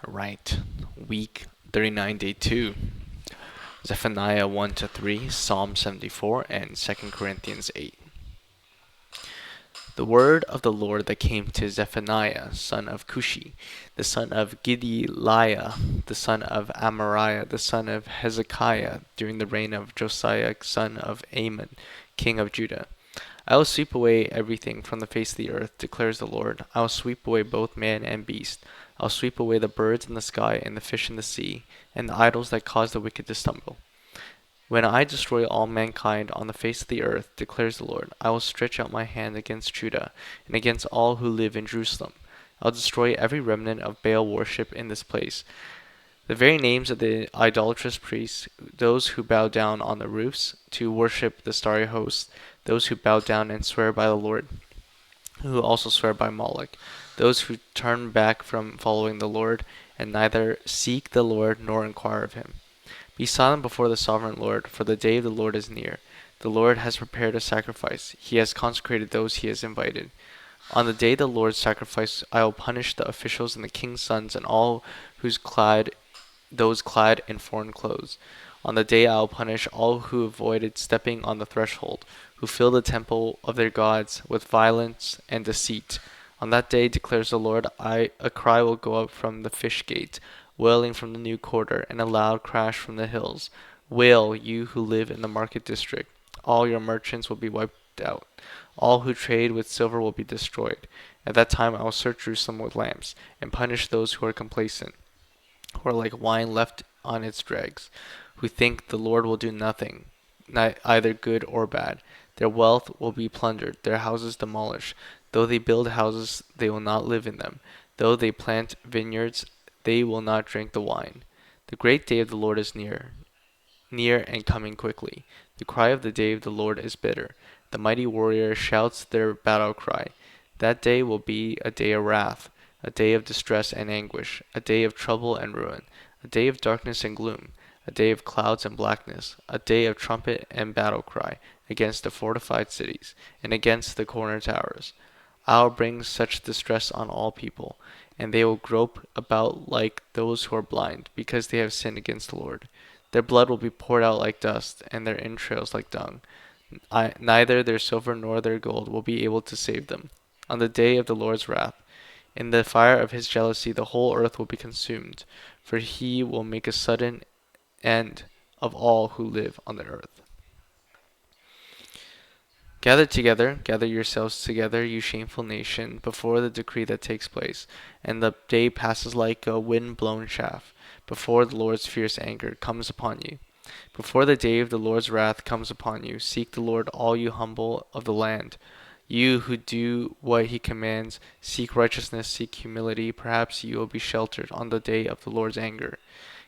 Right. Week 39, day 2. Zephaniah 1 to 3, Psalm 74, and 2 Corinthians 8. The word of the Lord that came to Zephaniah, son of Cushi, the son of Gedaliah, the son of Amariah, the son of Hezekiah, during the reign of Josiah, son of Amon, king of Judah. I will sweep away everything from the face of the earth, declares the Lord. I will sweep away both man and beast. I will sweep away the birds in the sky and the fish in the sea, and the idols that cause the wicked to stumble. When I destroy all mankind on the face of the earth, declares the Lord, I will stretch out my hand against Judah and against all who live in Jerusalem. I will destroy every remnant of Baal worship in this place. The very names of the idolatrous priests, those who bow down on the roofs to worship the starry host, those who bow down and swear by the Lord, who also swear by Moloch, those who turn back from following the Lord, and neither seek the Lord nor inquire of him. Be silent before the sovereign Lord, for the day of the Lord is near. The Lord has prepared a sacrifice. He has consecrated those he has invited. On the day of the Lord's sacrifice, I will punish the officials and the king's sons and all those clad in foreign clothes. On the day I will punish all who avoided stepping on the threshold, who fill the temple of their gods with violence and deceit. On that day, declares the Lord, a cry will go up from the fish gate, wailing from the new quarter, and a loud crash from the hills. Wail, you who live in the market district. All your merchants will be wiped out. All who trade with silver will be destroyed. At that time I will search Jerusalem with lamps, and punish those who are complacent, who are like wine left on its dregs, who think the Lord will do nothing, either good or bad. Their wealth will be plundered, their houses demolished. Though they build houses, they will not live in them. Though they plant vineyards, they will not drink the wine. The great day of the Lord is near, near and coming quickly. The cry of the day of the Lord is bitter. The mighty warrior shouts their battle cry. That day will be a day of wrath, a day of distress and anguish, a day of trouble and ruin, a day of darkness and gloom, a day of clouds and blackness, a day of trumpet and battle cry against the fortified cities and against the corner towers. I will bring such distress on all people, and they will grope about like those who are blind, because they have sinned against the Lord. Their blood will be poured out like dust, and their entrails like dung. Neither their silver nor their gold will be able to save them. On the day of the Lord's wrath, in the fire of his jealousy, the whole earth will be consumed, for he will make a sudden end of all who live on the earth. Gather together, gather yourselves together, you shameful nation, before the decree that takes place, and the day passes like a wind-blown chaff, before the Lord's fierce anger comes upon you. Before the day of the Lord's wrath comes upon you, seek the Lord, all you humble of the land. You who do what he commands, seek righteousness, seek humility, perhaps you will be sheltered on the day of the Lord's anger.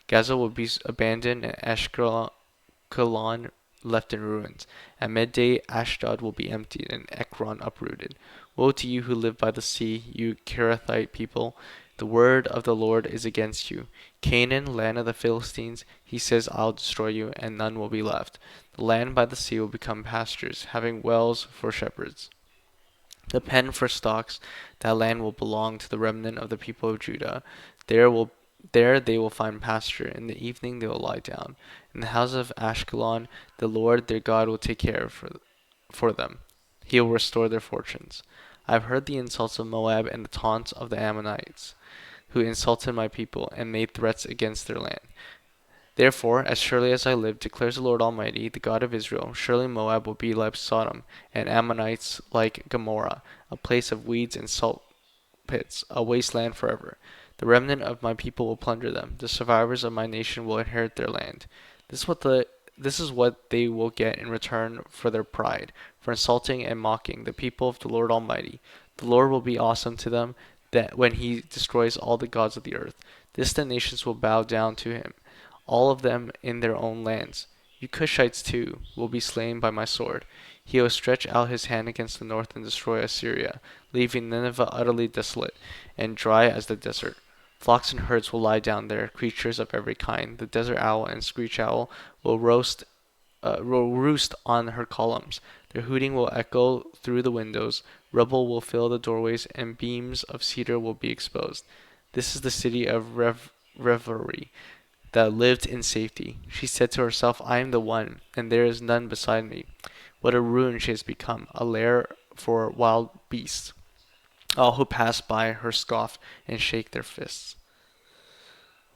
Gaza will be abandoned and Ashkelon left in ruins. At midday, Ashdod will be emptied and Ekron uprooted. Woe to you who live by the sea, you Kirathite people! The word of the Lord is against you. Canaan, land of the Philistines, he says, I'll destroy you, and none will be left. The land by the sea will become pastures, having wells for shepherds. The pen for stocks, that land will belong to the remnant of the people of Judah. There will there they will find pasture. In the evening they will lie down. In the house of Ashkelon, the Lord their God will take care for them. He will restore their fortunes. I have heard the insults of Moab and the taunts of the Ammonites, who insulted my people and made threats against their land. Therefore, as surely as I live, declares the Lord Almighty, the God of Israel, surely Moab will be like Sodom, and Ammonites like Gomorrah, a place of weeds and salt pits, a wasteland forever. The remnant of my people will plunder them. The survivors of my nation will inherit their land. This is what they will get in return for their pride, for insulting and mocking the people of the Lord Almighty. The Lord will be awesome to them that when he destroys all the gods of the earth. Distant nations will bow down to him, all of them in their own lands. You Cushites too will be slain by my sword. He will stretch out his hand against the north and destroy Assyria, leaving Nineveh utterly desolate and dry as the desert. Flocks and herds will lie down there, creatures of every kind. The desert owl and screech owl will roost on her columns. Their hooting will echo through the windows. Rubble will fill the doorways, and beams of cedar will be exposed. This is the city of revelry that lived in safety. She said to herself, I am the one, and there is none beside me. What a ruin she has become, a lair for wild beasts. All who pass by her scoff and shake their fists.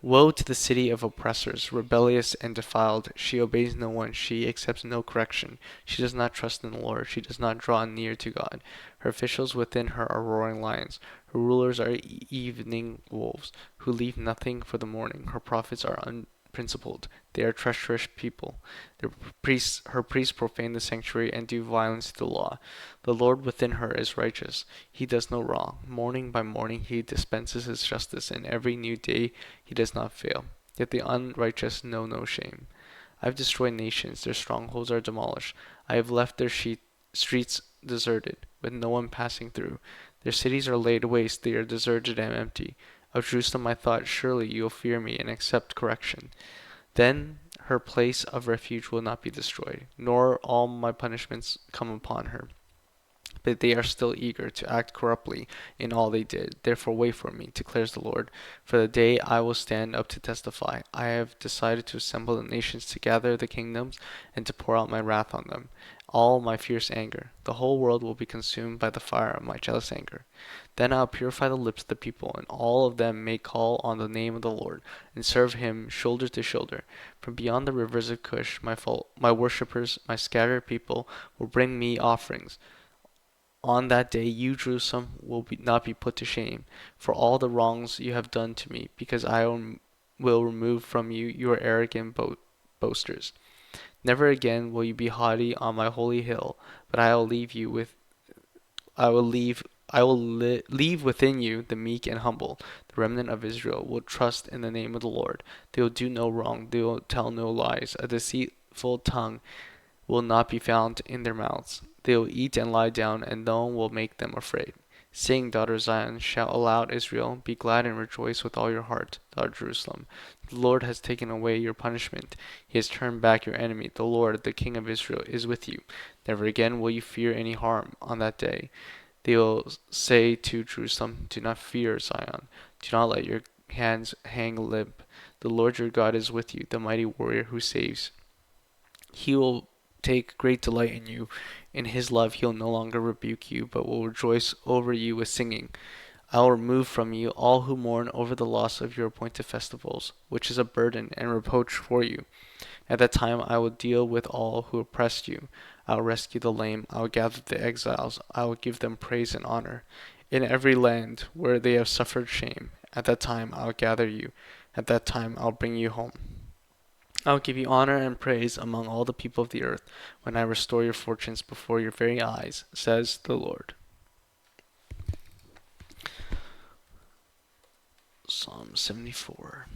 Woe to the city of oppressors, rebellious and defiled. She obeys no one, she accepts no correction. She does not trust in the Lord, she does not draw near to God. Her officials within her are roaring lions. Her rulers are evening wolves, who leave nothing for the morning. Her prophets are unprincipled. They are treacherous people. Her priests profane the sanctuary and do violence to the law. The Lord within her is righteous. He does no wrong. Morning by morning he dispenses his justice, and every new day he does not fail. Yet the unrighteous know no shame. I have destroyed nations, their strongholds are demolished. I have left their streets deserted, with no one passing through. Their cities are laid waste, they are deserted and empty. Of Jerusalem I thought, surely you will fear me and accept correction. Then her place of refuge will not be destroyed, nor all my punishments come upon her. But they are still eager to act corruptly in all they did. Therefore wait for me, declares the Lord, for the day I will stand up to testify. I have decided to assemble the nations, to gather the kingdoms, and to pour out my wrath on them, all my fierce anger. The whole world will be consumed by the fire of my jealous anger. Then I'll purify the lips of the people, and all of them may call on the name of the Lord, and serve him shoulder to shoulder. From beyond the rivers of Cush, my worshippers, my scattered people, will bring me offerings. On that day you, Jerusalem, will not be put to shame for all the wrongs you have done to me, because I will remove from you your arrogant boasters. Never again will you be haughty on my holy hill, but I will leave within you the meek and humble. The remnant of Israel will trust in the name of the Lord. They will do no wrong, they will tell no lies. A deceitful tongue will not be found in their mouths. They will eat and lie down, and no one will make them afraid. Sing, daughter Zion, shout aloud, Israel, be glad and rejoice with all your heart, daughter Jerusalem. The Lord has taken away your punishment. He has turned back your enemy. The Lord, the King of Israel, is with you. Never again will you fear any harm on that day. They will say to Jerusalem, do not fear, Zion. Do not let your hands hang limp. The Lord your God is with you, the mighty warrior who saves. He will take great delight in you. In his love he will no longer rebuke you, but will rejoice over you with singing. I will remove from you all who mourn over the loss of your appointed festivals, which is a burden and reproach for you. At that time I will deal with all who oppressed you. I will rescue the lame. I will gather the exiles. I will give them praise and honor. In every land where they have suffered shame, at that time I will gather you. At that time I will bring you home. I will give you honor and praise among all the people of the earth when I restore your fortunes before your very eyes, says the Lord. Psalm 74.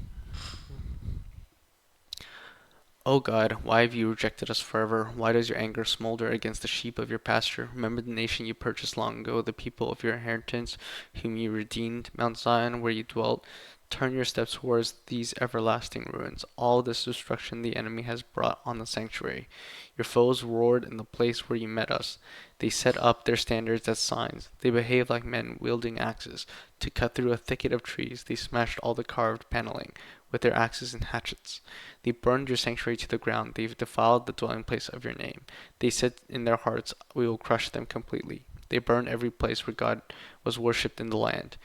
O God, why have you rejected us forever? Why does your anger smolder against the sheep of your pasture? Remember the nation you purchased long ago, the people of your inheritance, whom you redeemed, Mount Zion, where you dwelt. Turn your steps towards these everlasting ruins, all this destruction the enemy has brought on the sanctuary. Your foes roared in the place where you met us. They set up their standards as signs. They behaved like men wielding axes. To cut through a thicket of trees, they smashed all the carved paneling with their axes and hatchets. They burned your sanctuary to the ground. They've defiled the dwelling place of your name. They said in their hearts, we will crush them completely. They burned every place where God was worshipped in the land.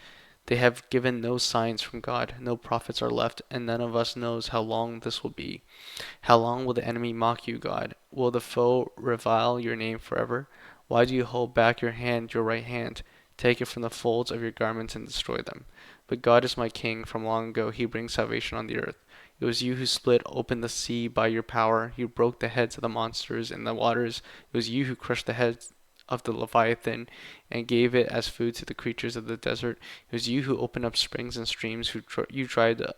They have given no signs from God, no prophets are left, and none of us knows how long this will be. How long will the enemy mock you, God? Will the foe revile your name forever? Why do you hold back your right hand? Take it from the folds of your garments and destroy them. But God is my king. From long ago he brings salvation on the earth. It was you who split open the sea by your power. You broke the heads of the monsters in the waters. It was you who crushed the heads of the Leviathan and gave it as food to the creatures of the desert. It was you who opened up springs and streams, you dried up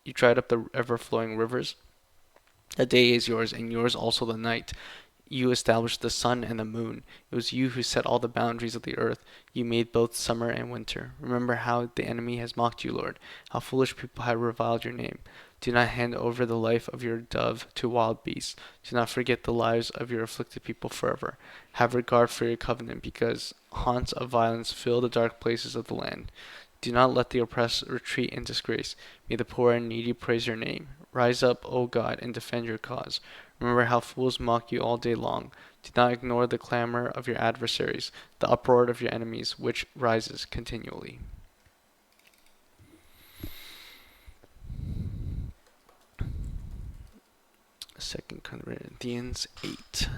the ever-flowing rivers. The day is yours, and yours also the night. You established the sun and the moon. It was you who set all the boundaries of the earth. You made both summer and winter. Remember how the enemy has mocked you, Lord, how foolish people have reviled your name. Do not hand over the life of your dove to wild beasts. Do not forget the lives of your afflicted people forever. Have regard for your covenant, because haunts of violence fill the dark places of the land. Do not let the oppressed retreat in disgrace. May the poor and needy praise your name. Rise up, O God, and defend your cause. Remember how fools mock you all day long. Do not ignore the clamor of your adversaries, the uproar of your enemies, which rises continually. Second Corinthians 8.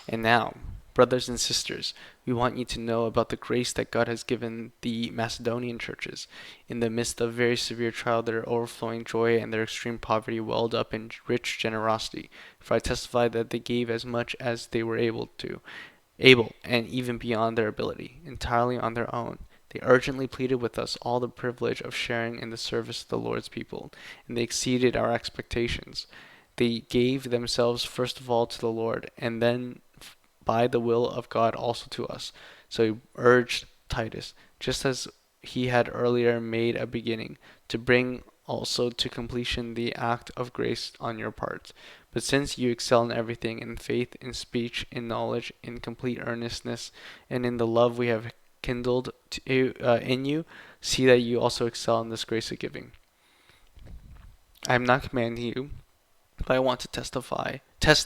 And now, brothers and sisters, we want you to know about the grace that God has given the Macedonian churches. In the midst of very severe trial, their overflowing joy and their extreme poverty welled up in rich generosity. For I testify that they gave as much as they were able, and even beyond their ability, entirely on their own. They urgently pleaded with us all the privilege of sharing in the service of the Lord's people, and they exceeded our expectations. They gave themselves first of all to the Lord, and then by the will of God also to us. So he urged Titus, just as he had earlier made a beginning, to bring also to completion the act of grace on your part. But since you excel in everything, in faith, in speech, in knowledge, in complete earnestness, and in the love we have kindled in you, see that you also excel in this grace of giving. I am not commanding you, but I want to test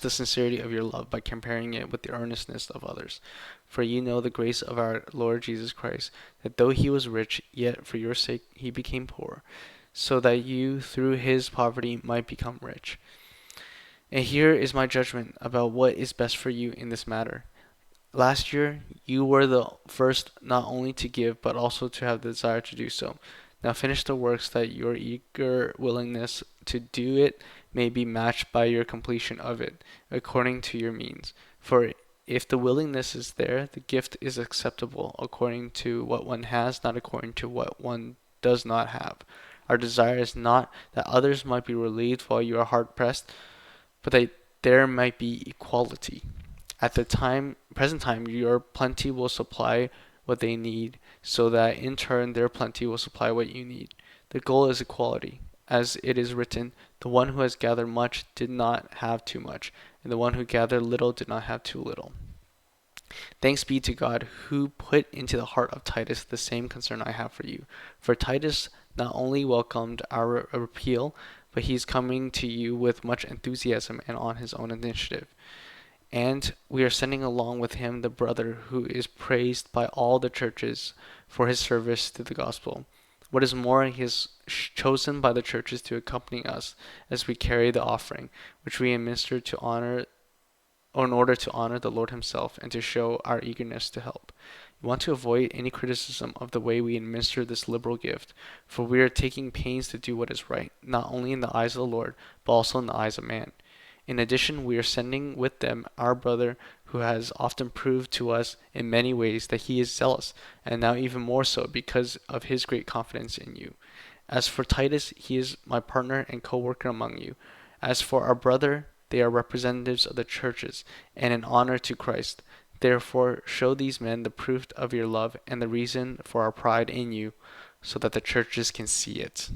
the sincerity of your love by comparing it with the earnestness of others. For you know the grace of our Lord Jesus Christ, that though he was rich, yet for your sake he became poor, so that you through his poverty might become rich. And here is my judgment about what is best for you in this matter. Last year, you were the first not only to give, but also to have the desire to do so. Now finish the works that your eager willingness to do it may be matched by your completion of it, according to your means. For if the willingness is there, the gift is acceptable according to what one has, not according to what one does not have. Our desire is not that others might be relieved while you are hard pressed, but that there might be equality. At the present time, your plenty will supply what they need, so that in turn their plenty will supply what you need. The goal is equality. As it is written, the one who has gathered much did not have too much, and the one who gathered little did not have too little. Thanks be to God who put into the heart of Titus the same concern I have for you. For Titus not only welcomed our appeal, but he is coming to you with much enthusiasm and on his own initiative. And we are sending along with him the brother who is praised by all the churches for his service to the gospel. What is more, he is chosen by the churches to accompany us as we carry the offering, which we administer to honor, or in order to honor the Lord himself and to show our eagerness to help. We want to avoid any criticism of the way we administer this liberal gift, for we are taking pains to do what is right, not only in the eyes of the Lord, but also in the eyes of man. In addition, we are sending with them our brother who has often proved to us in many ways that he is zealous, and now even more so because of his great confidence in you. As for Titus, he is my partner and co-worker among you. As for our brother, they are representatives of the churches and an honor to Christ. Therefore, show these men the proof of your love and the reason for our pride in you, so that the churches can see it.